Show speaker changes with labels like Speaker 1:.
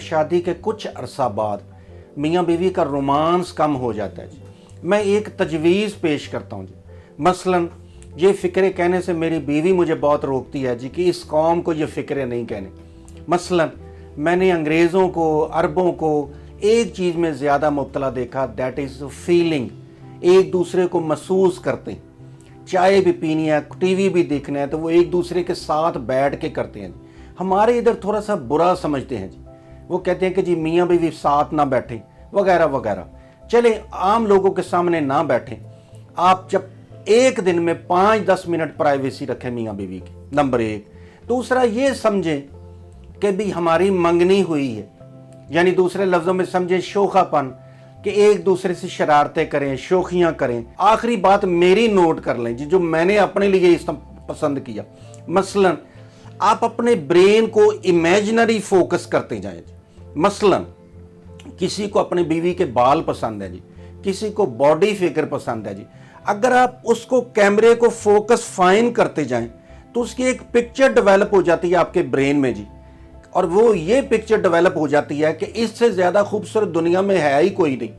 Speaker 1: شادی کے کچھ عرصہ بعد میاں بیوی کا رومانس کم ہو جاتا ہے جی، میں ایک تجویز پیش کرتا ہوں جی۔ مثلاً یہ فکرے کہنے سے میری بیوی مجھے بہت روکتی ہے جی کہ اس قوم کو یہ فکرے نہیں کہنے۔ مثلاً میں نے انگریزوں کو، عربوں کو ایک چیز میں زیادہ مبتلا دیکھا، دیٹ از فیلنگ، ایک دوسرے کو محسوس کرتے ہیں۔ چائے بھی پینی ہے، ٹی وی بھی دیکھنا ہے تو وہ ایک دوسرے کے ساتھ بیٹھ کے کرتے ہیں جی۔ ہمارے ادھر تھوڑا سا برا سمجھتے ہیں جی، وہ کہتے ہیں کہ جی میاں بیوی ساتھ نہ بیٹھیں وغیرہ وغیرہ۔ چلیں عام لوگوں کے سامنے نہ بیٹھیں، آپ جب ایک دن میں 5-10 منٹ پرائیویسی رکھیں میاں بیوی کی، نمبر 1۔ دوسرا یہ سمجھیں کہ بھی ہماری منگنی ہوئی ہے، یعنی دوسرے لفظوں میں سمجھیں شوخا پن، کہ ایک دوسرے سے شرارتیں کریں، شوخیاں کریں۔ آخری بات میری نوٹ کر لیں جی، جو میں نے اپنے لیے پسند کیا۔ مثلاً آپ اپنے برین کو امیجنری فوکس کرتے جائیں جی۔ مثلاً کسی کو اپنے بیوی کے بال پسند ہے جی، کسی کو باڈی فگر پسند ہے جی، اگر آپ اس کو کیمرے کو فوکس فائن کرتے جائیں تو اس کی ایک پکچر ڈیولپ ہو جاتی ہے آپ کے برین میں جی، اور وہ یہ پکچر ڈیولپ ہو جاتی ہے کہ اس سے زیادہ خوبصورت دنیا میں ہے ہی کوئی نہیں۔